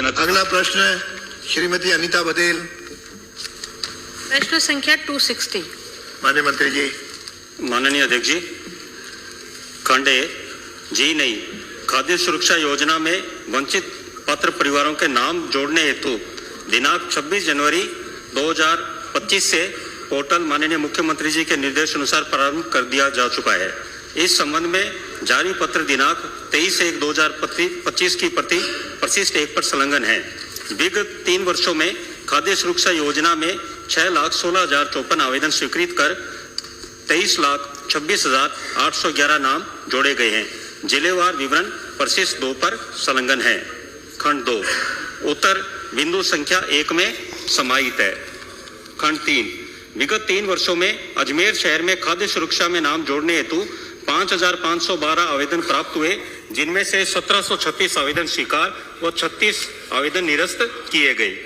देना। अगला प्रश्न श्रीमती अनीता पटेल। प्रश्न संख्या 260। माननीय मंत्री जी। माननीय अध्यक्ष जी, खंड ए जी नहीं खाद्य सुरक्षा योजना में वंचित पात्र परिवारों के नाम जोड़ने हेतु दिनांक 26 जनवरी 2025 से पोर्टल माननीय मुख्यमंत्री जी के निर्देश अनुसार प्रारंभ कर दिया जा चुका है। इस संबंध में जारी पत्र दिनांक 23/1/2025 की प्रति परिशिष्ट 1 पर संलग्न है। विगत 3 वर्षों में खाद्य सुरक्षा योजना में 6,16,054 आवेदन स्वीकृत कर 23,26,811 नाम जोड़े गए हैं। जिलेवार विवरण परिशिष्ट 2 पर संलग्न है। खंड 2 उत्तर बिंदु संख्या 1 में समाहित है। खंड 3 विगत 3 वर्षों में अजमेर शहर में खाद्य सुरक्षा में नाम जोड़ने हेतु 5,512 आवेदन प्राप्त हुए, जिनमें से 1,736 आवेदन स्वीकार व 36 आवेदन निरस्त किए गए।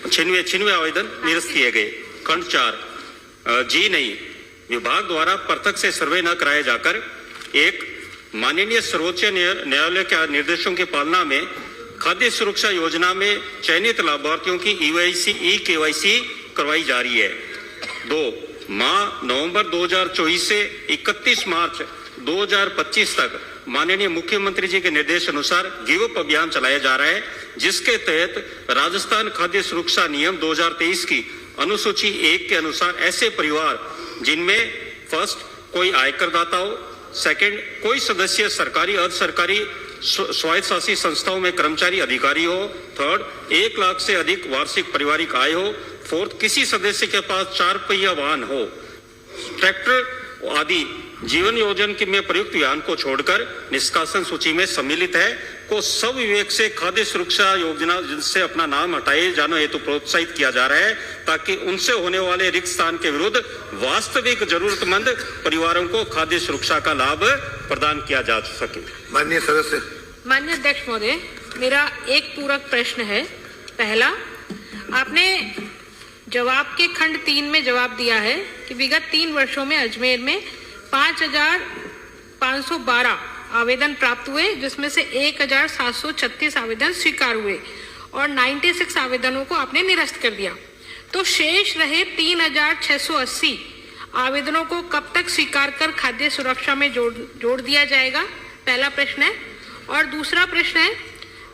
96 आवेदन निरस्त किए गए। खंड 4 जी नहीं विभाग द्वारा पृथक से सर्वे न कराए जाकर एक माननीय सर्वोच्च न्यायालय के निर्देशों की पालना में खाद्य सुरक्षा योजना में चयनित लाभार्थियों की ई केवाईसी करवाई जा रही है। 2 माह नवंबर 2024 से 31 मार्च 2025 तक माननीय मुख्यमंत्री जी के निर्देश अनुसार गिव अप अभियान चलाया जा रहा है, जिसके तहत राजस्थान खाद्य सुरक्षा नियम 2023 की अनुसूची 1 के अनुसार ऐसे परिवार जिनमें फर्स्ट कोई आयकरदाता हो, सेकंड कोई सदस्य सरकारी अर्ध सरकारी स्वायत्तशासी संस्थाओं में कर्मचारी अधिकारी हो, थर्ड 1 लाख से अधिक वार्षिक पारिवारिक आय हो, फोर्थ किसी सदस्य के पास 4 पहिया वाहन हो, ट्रैक्टर आदि जीवन योजना में प्रयुक्त वाहन को छोड़कर निष्कासन सूची में सम्मिलित है को सब विवेक से खाद्य सुरक्षा योजना से अपना नाम हटाए जाने हेतु प्रोत्साहित किया जा रहा है, ताकि उनसे होने वाले रिक्त स्थान के विरुद्ध वास्तविक जरूरतमंद परिवारों को खाद्य सुरक्षा का लाभ प्रदान किया जा सके। माननीय सदस्य। माननीय अध्यक्ष महोदय, मेरा एक पूरक प्रश्न है। पहला, आपने जवाब के खंड 3 में जवाब दिया है कि विगत 3 वर्षों में अजमेर में 5,512 आवेदन प्राप्त हुए, जिसमें से 1,736 आवेदन स्वीकार हुए और 96 आवेदनों को आपने निरस्त कर दिया। तो शेष रहे 3,680 आवेदनों को कब तक स्वीकार कर खाद्य सुरक्षा में जोड़ दिया जाएगा? पहला प्रश्न है। और दूसरा प्रश्न है,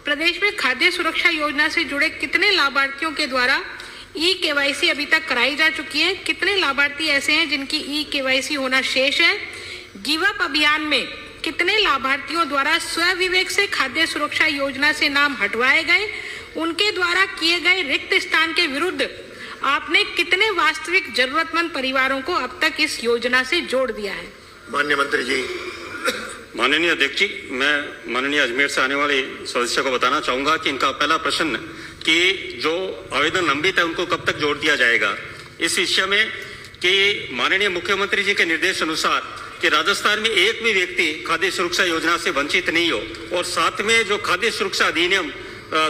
प्रदेश में खाद्य सुरक्षा योजना से जुड़े कितने लाभार्थियों के द्वारा ई केवाईसी अभी तक कराई जा चुकी है? कितने लाभार्थी ऐसे हैं जिनकी ई केवाईसी होना शेष है? गिव अप अभियान में कितने लाभार्थियों द्वारा स्वविवेक से खाद्य सुरक्षा योजना से नाम हटवाए गए? उनके द्वारा किए गए रिक्त स्थान के विरुद्ध आपने कितने वास्तविक जरूरतमंद परिवारों को अब तक इस योजना से जोड़ दिया है? माननीय मंत्री जी। माननीय अध्यक्ष जी, मैं माननीय अजमेर से आने वाले सदस्य को बताना चाहूंगा कि इनका पहला प्रश्न कि जो आवेदन लंबित है उनको कब तक जोड़ दिया जाएगा, इस विषय में कि माननीय मुख्यमंत्री जी के निर्देश अनुसार कि राजस्थान में एक भी व्यक्ति खाद्य सुरक्षा योजना से वंचित नहीं हो, और साथ में जो खाद्य सुरक्षा अधिनियम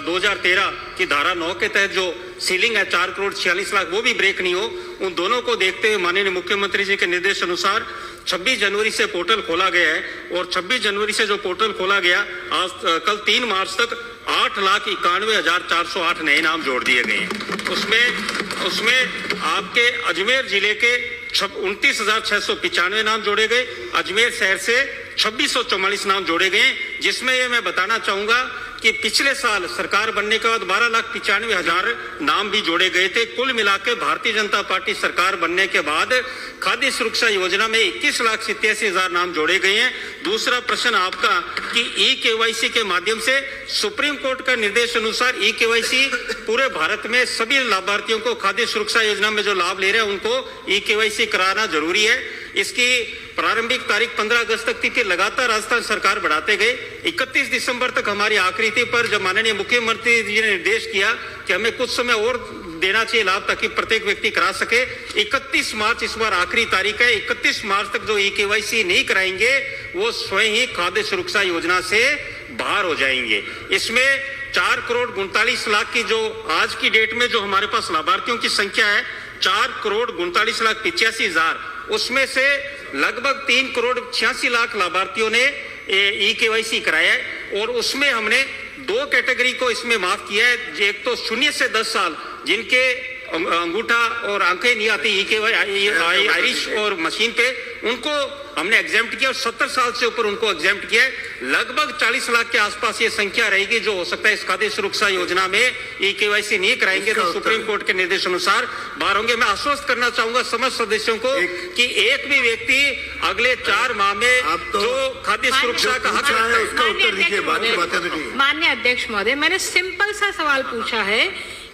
2013 की धारा 9 के तहत जो सीलिंग है 4,46,00,000 वो भी ब्रेक नहीं हो, उन दोनों को देखते हुए माननीय मुख्यमंत्री जी के निर्देश अनुसार 26 जनवरी से पोर्टल खोला गया है। और 26 जनवरी से जो पोर्टल खोला गया, आज कल 3 मार्च तक 8,91,408 नए नाम जोड़ दिए गए हैं। उसमें आपके अजमेर जिले के 29,695 नाम जोड़े गए, अजमेर शहर से 2,644 नाम जोड़े गए, जिसमें ये मैं बताना चाहूंगा कि पिछले साल सरकार बनने के बाद 12,95,000 नाम भी जोड़े गए थे। कुल मिलाकर भारतीय जनता पार्टी सरकार बनने के बाद खाद्य सुरक्षा योजना में 21,87,000 नाम जोड़े गए हैं। दूसरा प्रश्न आपका कि ई केवाईसी के माध्यम से सुप्रीम कोर्ट का निर्देश अनुसार ई केवाईसी पूरे भारत में सभी लाभार्थियों को खाद्य सुरक्षा योजना में जो लाभ ले रहे हैं उनको ई केवाईसी कराना जरूरी है। इसकी प्रारंभिक तारीख 15 अगस्त तक थी कि लगातार राजस्थान सरकार बढ़ाते गए। 31 दिसंबर तक हमारी आखिरी थी, पर जब माननीय मुख्यमंत्री जी ने निर्देश किया कि हमें कुछ समय और देना चाहिए लाभ ताकि प्रत्येक व्यक्ति करा सके, 31 मार्च इस बार आखिरी तारीख है। 31 मार्च तक जो ई केवाईसी नहीं कराएंगे वो स्वयं ही खाद्य सुरक्षा योजना से बाहर हो जाएंगे। इसमें 4,39,00,000 की जो आज की डेट में जो हमारे पास लाभार्थियों की संख्या है 4,39,85,000, उसमें से लगभग 3,86,00,000 लाभार्थियों ने ई केवाईसी कराया है, और उसमें हमने दो कैटेगरी को इसमें माफ किया है। एक तो 0 से 10 साल जिनके अंगूठा और आंखें नहीं आती आइरिश और मशीन पे, उनको हमने एग्जाम्प्ट किया और 70 साल से ऊपर उनको एग्जाम्प्ट किया है। लगभग 40 लाख के आसपास ये संख्या रहेगी जो हो सकता है इस खाद्य सुरक्षा योजना में ई-केवाईसी नहीं कराएंगे तो सुप्रीम कोर्ट के निर्देश अनुसार बाहर होंगे। मैं आश्वस्त करना चाहूंगा समस्त सदस्यों को कि एक भी व्यक्ति अगले 4 माह में जो खाद्य सुरक्षा का हक रखता है उसका उत्तर दीजिए, बाकी बातें तो ठीक है। माननीय अध्यक्ष महोदय, मैंने सिंपल सा सवाल पूछा है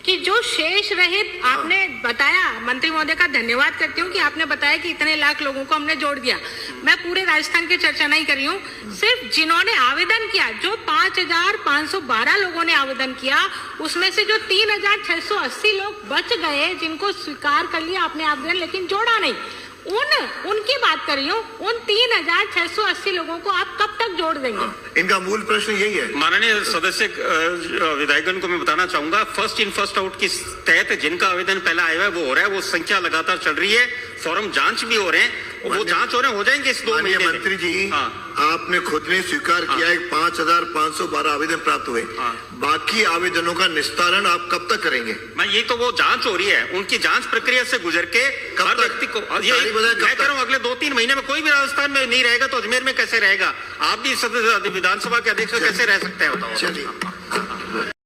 कि जो शेष रहित आपने बताया, मंत्री महोदय का धन्यवाद करती हूँ कि आपने बताया कि इतने लाख लोगों को हमने जोड़ दिया। मैं पूरे राजस्थान की चर्चा नहीं कर रही हूँ, सिर्फ जिन्होंने आवेदन किया, जो 5,512 लोगों ने आवेदन किया, उसमें से जो 3,680 लोग बच गए जिनको स्वीकार कर लिया आपने आवेदन लेकिन जोड़ा नहीं, उनकी बात कर रही हूँ। उन 3,680 लोगों को आप कब तक जोड़ देंगे? इनका मूल प्रश्न यही है। माननीय सदस्य विधायकगण को मैं बताना चाहूंगा, फर्स्ट इन फर्स्ट आउट के तहत जिनका आवेदन पहला आया है वो हो रहा है, वो संख्या लगातार चल रही है, फॉर्म जांच भी हो रहे हैं, वो जांच हो जाएंगे इस 2 महीने में। मंत्री जी, आपने खुद ने स्वीकार किया है 5,512 आवेदन प्राप्त हुए, बाकी आवेदनों का निस्तारण आप कब तक करेंगे? मैं ये तो वो जांच हो रही है, उनकी जांच प्रक्रिया से गुजर के हर व्यक्ति को मैं कह रहा हूँ अगले 2-3 महीने में कोई भी राजस्थान में नहीं रहेगा तो अजमेर में कैसे रहेगा? आप भी विधानसभा के अध्यक्ष कैसे रह सकते हैं बताओ? चलिए।